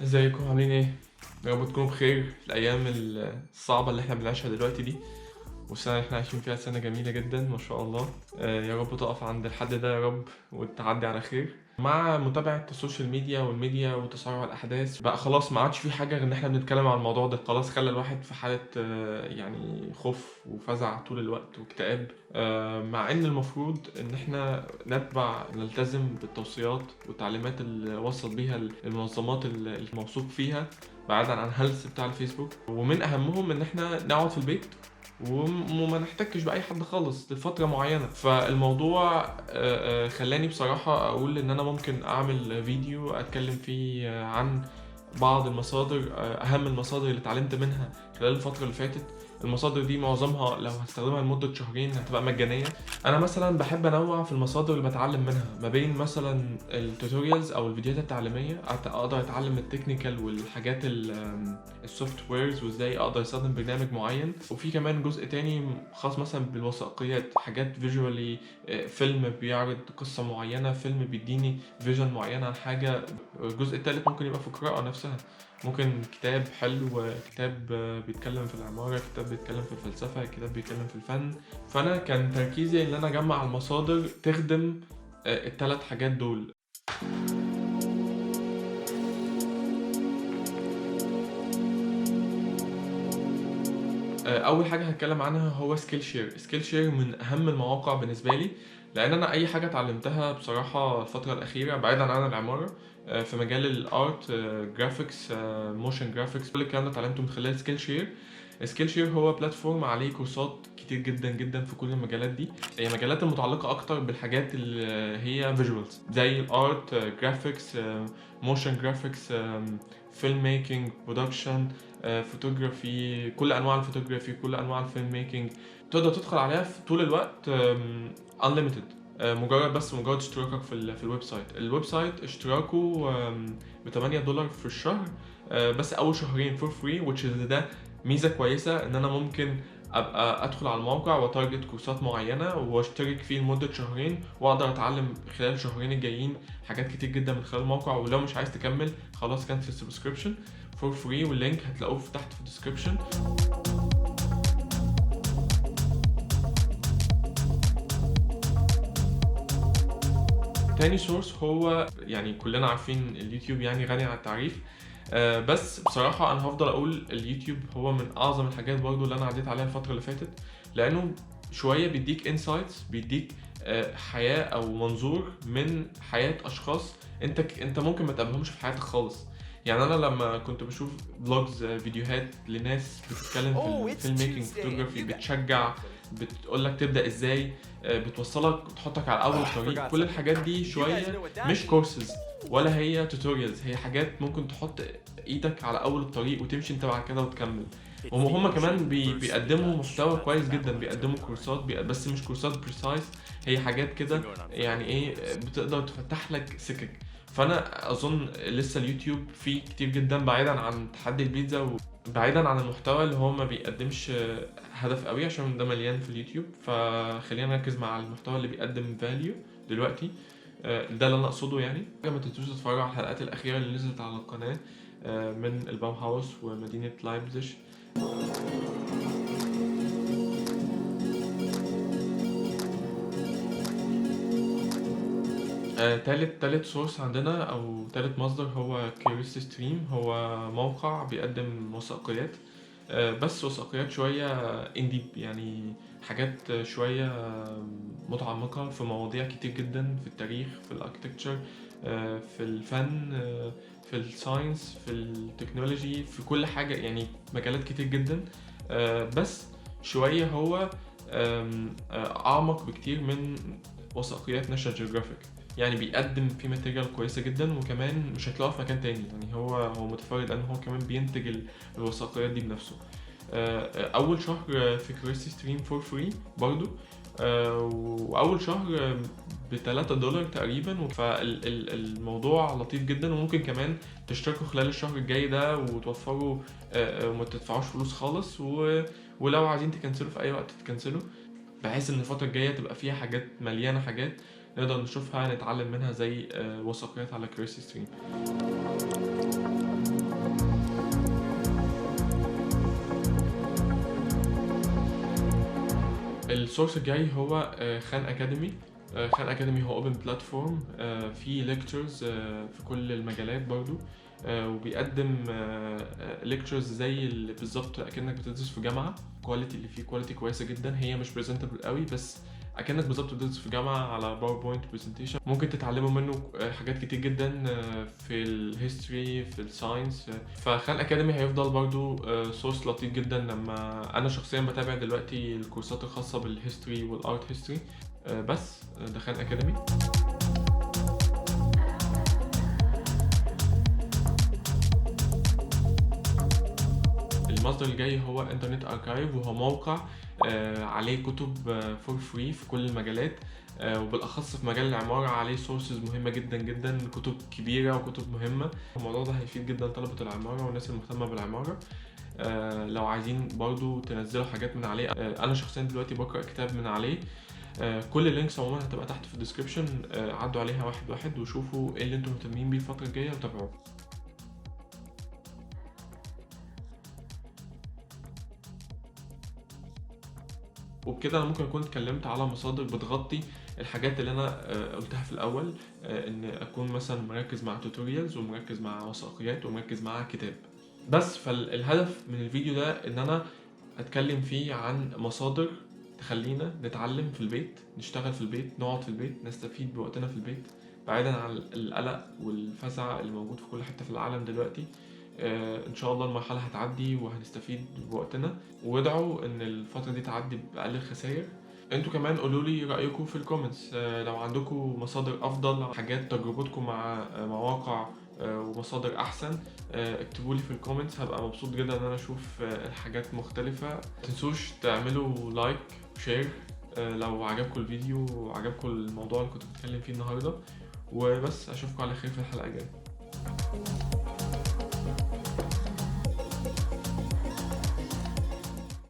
ازيكم عاملين ايه؟ يا رب تكونوا بخير في الايام الصعبه اللي احنا بنعيشها دلوقتي دي، والسنه اللي احنا عايشين فيها سنه جميله جدا ما شاء الله. يا رب تقف عند الحد ده يا رب وتعدي على خير. مع متابعه السوشيال ميديا والميديا وتسارع الاحداث بقى خلاص ما عادش في حاجه غير ان احنا بنتكلم عن الموضوع ده. خلاص خلى الواحد في حاله يعني خوف وفزع طول الوقت واكتئاب. مع ان المفروض ان احنا نلتزم بالتوصيات والتعليمات اللي وصل بيها المنظمات الموثوق فيها، بعيدا عن الهلس بتاع الفيسبوك. ومن اهمهم ان احنا نقعد في البيت وما نحتكش باي حد خالص لفتره معينه. فالموضوع خلاني بصراحه اقول ان انا ممكن اعمل فيديو اتكلم فيه عن بعض المصادر، اهم المصادر اللي اتعلمت منها خلال الفتره اللي فاتت. المصادر دي معظمها لو هستخدمها لمده شهرين هتبقى مجانيه. انا مثلا بحب انوع في المصادر اللي بتعلم منها ما بين مثلا التوتوريالز او الفيديوهات التعليميه، اقدر اتعلم التكنيكال والحاجات السوفت ويرز وازاي اقدر استخدم برنامج معين. وفي كمان جزء تاني خاص مثلا بالوثائقيات، حاجات فيجوالي، فيلم بيعرض قصه معينه، فيلم بيديني فيجن معينه عن حاجه. الجزء التالت ممكن يبقى في القراءه نفسها، ممكن كتاب حلو، كتاب بيتكلم في العمارة، كتاب بيتكلم في الفلسفة، كتاب بيتكلم في الفن. فأنا كان تركيزي إن أنا أجمع المصادر تخدم التلات حاجات دول. أول حاجة هتكلم عنها هو سكيل شير. سكيل شير من أهم المواقع بالنسبة لي، لأن أنا أي حاجة اتعلمتها بصراحة الفترة الأخيرة بعيدا عن العمارة، في مجال الارت، جرافيكس، موشن جرافيكس، كل الكلام ده اتعلمته من خلال سكيل شير. سكيل شير هو بلاتفورم عليه كورسات كتير جدا جدا في كل المجالات دي. هي مجالات المتعلقة أكتر بالحاجات اللي هي فيجوالز زي الارت، جرافيكس، موشن جرافيكس، فيلم ميكينج، برودكشن، فوتوغرافي، كل انواع الفوتوغرافي، كل انواع الفيلم ميكينج. تقدر تدخل عليها في طول الوقت unlimited. مجرد اشتراكك في الويب سايت اشتراكه ب $8 في الشهر، بس اول شهرين فور فري، which is ده ميزه كويسه ان انا ممكن ابقى ادخل على الموقع وتارجت كورسات معينه واشترك فيه لمده شهرين، واقدر اتعلم خلال الشهرين الجايين حاجات كتير جدا من خلال الموقع. ولو مش عايز تكمل خلاص كانسل السبسكريبشن فور فري، واللينك هتلاقوه تحت في الديسكريبشن. تاني سورس هو يعني كلنا عارفين اليوتيوب، يعني غني عن التعريف. بس بصراحة أنا هفضل أقول اليوتيوب هو من أعظم الحاجات برضو اللي أنا عديت عليها الفترة اللي فاتت، لأنه شوية بيديك انسايتس، بيديك حياة أو منظور من حياة أشخاص أنت ممكن ما تقابلهمش في حياتك خالص. يعني أنا لما كنت بشوف فلوجز، فيديوهات لناس بتتكلم في الفيلم ميكينج، فوتوغرافي، بتشجع، بتقولك تبدأ ازاي، بتوصلك، تحطك على اول الطريق، كل الحاجات دي شويه مش كورسز ولا هي توتوريالز، هي حاجات ممكن تحط ايدك على اول الطريق وتمشي انت بعد كده وتكمل. وهم كمان بيقدموا محتوى كويس جدا، بيقدموا كورسات بس مش كورسات بريسايز، هي حاجات كده يعني ايه بتقدر تفتح لك سكك. فانا اظن لسه اليوتيوب فيه كتير جدا، بعيدا عن تحدي البيتزا وبعيدا عن المحتوى اللي هو ما بيقدمش هدف قوي عشان ده مليان في اليوتيوب. فخلينا نركز مع المحتوى اللي بيقدم فاليو دلوقتي. ده اللي انا اقصده. يعني ما تنسوش تتفرجوا على الحلقات الاخيره اللي نزلت على القناه من البام هاوس ومدينه لايبزيج. تالت سورس عندنا او تالت مصدر هو كيوريوسيتي ستريم. هو موقع بيقدم وثائقيات، بس وثائقيات شوية اندي، يعني حاجات شوية متعمقة في مواضيع كتير جدا، في التاريخ، في الاركتكتشر، في الفن، في الساينس، في التكنولوجي، في كل حاجة، يعني مجالات كتير جدا. بس شوية هو أعمق بكتير من وثائقيات ناشونال جيوغرافيك. يعني بيقدم فيه ماتيريال كويسة جدا، وكمان مش هتلاقوه في مكان تاني. يعني هو متفرد لأن هو كمان بينتج الوثائقيات دي بنفسه. أول شهر في كريستي ستريم فور فري برضو، وأول شهر $3 تقريبا. فالموضوع لطيف جدا، وممكن كمان تشتركوا خلال الشهر الجاي ده وتوفروا وما تدفعوش فلوس خالص. ولو عايزين تكنسلوا في أي وقت تكنسلوا، بحيث ان الفترة الجاية تبقى فيها حاجات مليانة، حاجات نقدر نشوفها نتعلم منها زي وثائقيات على كريسي ستريم. السورس الجاي هو خان اكاديمي. خان اكاديمي هو اوبن بلاتفورم، فيه ليكتشرز في كل المجالات برضو، وبيقدم ليكتشرز زي اللي بالظبط اكنك بتدرس في جامعه. كواليتي اللي فيه كواليتي كويسه جدا، هي مش بريزنتبل قوي بس اكنك بالظبط بتدرس في جامعه على باوربوينت برزنتيشن. ممكن تتعلموا منه حاجات كتير جدا في الهيستوري، في الساينس. فخان اكاديمي هيفضل برضو سورس لطيف جدا لما انا شخصيا بتابع دلوقتي الكورسات الخاصه بالهيستوري والارت هيستوري. بس ده خان اكاديمي. المصدر الجاي هو انترنت اركايف، وهو موقع عليه كتب فور فري في كل المجالات، وبالاخص في مجال العماره عليه سورسز مهمه جدا جدا، كتب كبيره وكتب مهمه. الموضوع ده هيفيد جدا طلبه العماره والناس المهتمه بالعماره. لو عايزين برضو تنزلوا حاجات من عليه، انا شخصيا دلوقتي بقرا كتاب من عليه. كل اللينكس عموما هتبقى تحت في الديسكربشن، عدوا عليها واحد واحد وشوفوا ايه اللي انتم مهتمين بيه الفتره الجايه وتابعوه. وبكده انا ممكن اكون اتكلمت على مصادر بتغطي الحاجات اللي انا قلتها في الاول، ان اكون مثلا مركز مع توتوريالز ومركز مع وثائقيات ومركز مع كتاب بس. فالهدف من الفيديو ده ان انا اتكلم فيه عن مصادر تخلينا نتعلم في البيت، نشتغل في البيت، نقعد في البيت، نستفيد بوقتنا في البيت بعيدا عن القلق والفزع اللي موجود في كل حتة في العالم دلوقتي. ان شاء الله المرحلة هتعدي وهنستفيد بوقتنا، وادعوا ان الفترة دي تعدي بأقل الخسائر. انتوا كمان قولوا لي رأيكم في الكومنتس، لو عندكم مصادر افضل، حاجات تجربتكم مع مواقع ومصادر احسن، اكتبوا لي في الكومنتس، هبقى مبسوط جدا ان انا اشوف الحاجات مختلفة. متنسوش تعملوا لايك وشير لو عجبكم الفيديو وعجبكم الموضوع اللي كنت بتكلم فيه النهاردة. وبس اشوفكم على خير في الحلقة الجاية.